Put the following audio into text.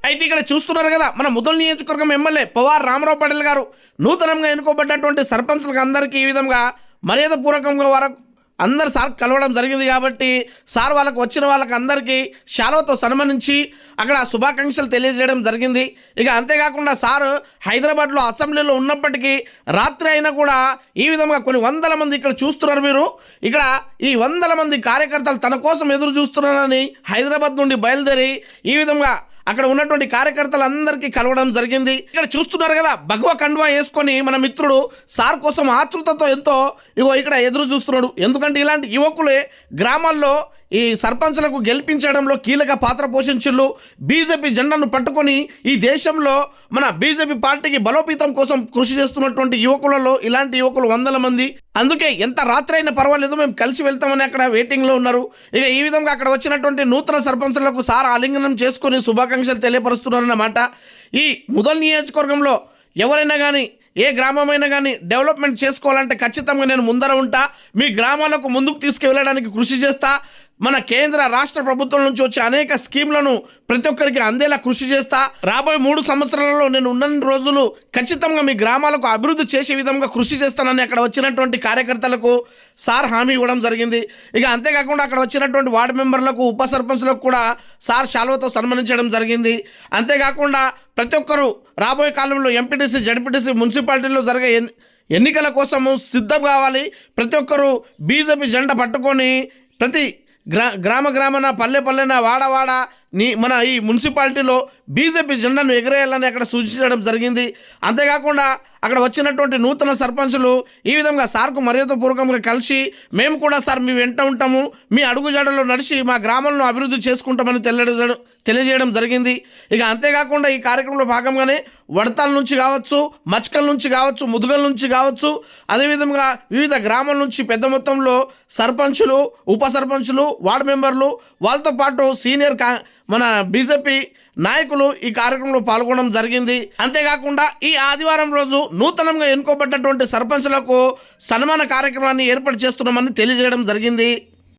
అయితే ఇక్కడ చూస్తున్నారు కదా, మన ముదల్ నియోజకవర్గం ఎమ్మెల్యే పవార్ రామారావు పాటిల్ గారు నూతనంగా ఎన్నుకోబడ్డటువంటి సర్పంచులకు అందరికీ ఈ విధంగా మర్యాదపూర్వకంగా వారు అందరు సార్ కలవడం జరిగింది. కాబట్టి సార్ వాళ్ళకు వచ్చిన వాళ్ళకి అందరికీ శాలువతో సన్మానించి అక్కడ శుభాకాంక్షలు తెలియజేయడం జరిగింది. ఇక అంతేకాకుండా సార్ హైదరాబాద్లో అసెంబ్లీలో ఉన్నప్పటికీ రాత్రి అయినా కూడా ఈ విధంగా కొన్ని వందల మంది ఇక్కడ చూస్తున్నారు. మీరు ఇక్కడ ఈ వందల మంది కార్యకర్తలు తన కోసం ఎదురు చూస్తున్నారని హైదరాబాద్ నుండి బయలుదేరి ఈ విధంగా అక్కడ ఉన్నటువంటి కార్యకర్తలందరికీ కలవడం జరిగింది. ఇక్కడ చూస్తున్నారు కదా, భగవ కండువా వేసుకొని మన మిత్రుడు సార్ కోసం ఆతృతతో ఎంతో ఇక్కడ ఎదురు చూస్తున్నాడు. ఎందుకంటే ఇలాంటి యువకులే గ్రామాల్లో ఈ సర్పంచులకు గెలిపించడంలో కీలక పాత్ర పోషించుళ్ళు. బీజేపీ జెండాను పట్టుకొని ఈ దేశంలో మన బీజేపీ పార్టీకి బలోపేతం కోసం కృషి చేస్తున్నటువంటి యువకులలో ఇలాంటి యువకులు వందల మంది. అందుకే ఎంత రాత్రి అయినా పర్వాలేదు, మేము కలిసి వెళ్తామని అక్కడ వెయిటింగ్లో ఉన్నారు. ఇక ఈ విధంగా అక్కడ వచ్చినటువంటి నూతన సర్పంచులకు సార్ ఆలింగనం చేసుకొని శుభాకాంక్షలు తెలియపరుస్తున్నారన్నమాట. ఈ ముదల్ నియోజకవర్గంలో ఎవరైనా కానీ ఏ గ్రామమైనా కానీ డెవలప్మెంట్ చేసుకోవాలంటే ఖచ్చితంగా నేను ముందర ఉంటా, మీ గ్రామాలకు ముందుకు తీసుకువెళ్ళడానికి కృషి చేస్తా. మన కేంద్ర రాష్ట్ర ప్రభుత్వం నుంచి వచ్చే అనేక స్కీమ్లను ప్రతి ఒక్కరికి అందేలా కృషి చేస్తా. రాబోయే 3 సంవత్సరాలలో నేను ఉన్న రోజులు ఖచ్చితంగా మీ గ్రామాలకు అభివృద్ధి చేసే విధంగా కృషి చేస్తానని అక్కడ వచ్చినటువంటి కార్యకర్తలకు సార్ హామీ ఇవ్వడం జరిగింది. ఇక అంతేకాకుండా అక్కడ వచ్చినటువంటి వార్డు మెంబర్లకు ఉప సర్పంచ్లకు కూడా సార్ శాలువతో సన్మానించడం జరిగింది. అంతేకాకుండా ప్రతి ఒక్కరూ రాబోయే కాలంలో ఎంపీటీసీ, జడ్పీటీసీ, మున్సిపాలిటీలో జరిగే ఎన్నికల కోసము సిద్ధం కావాలి. ప్రతి ఒక్కరూ బీజేపీ జెండా పట్టుకొని ప్రతి గ్రామాన పల్లెన వాడ మన ఈ మున్సిపాలిటీలో బీజేపీ జెండాను ఎగరేయాలని అక్కడ సూచించడం జరిగింది. అంతేకాకుండా అక్కడ వచ్చినటువంటి నూతన సర్పంచులు ఈ విధంగా సార్కు మర్యాదపూర్వకంగా కలిసి మేము కూడా సార్ మీ వెంట ఉంటాము, మీ అడుగుజాడలో నడిచి మా గ్రామంలో అభివృద్ధి చేసుకుంటామని తెలియజేయడం జరిగింది. ఇక అంతేకాకుండా ఈ కార్యక్రమంలో భాగంగానే వడతాల నుంచి కావచ్చు, మచ్కల నుంచి కావచ్చు, ముదుగల నుంచి కావచ్చు, అదేవిధంగా వివిధ గ్రామాల నుంచి పెద్ద మొత్తంలో సర్పంచులు, ఉప సర్పంచులు, వార్డు మెంబర్లు, వాళ్ళతో పాటు సీనియర్ మన బీజేపీ నాయకులు ఈ కార్యక్రమంలో పాల్గొనడం జరిగింది. అంతేకాకుండా ఈ ఆదివారం రోజు నూతనంగా ఎన్నుకోబడ్డటువంటి సర్పంచులకు సన్మాన కార్యక్రమాన్ని ఏర్పాటు చేస్తున్నామని తెలియజేయడం జరిగింది.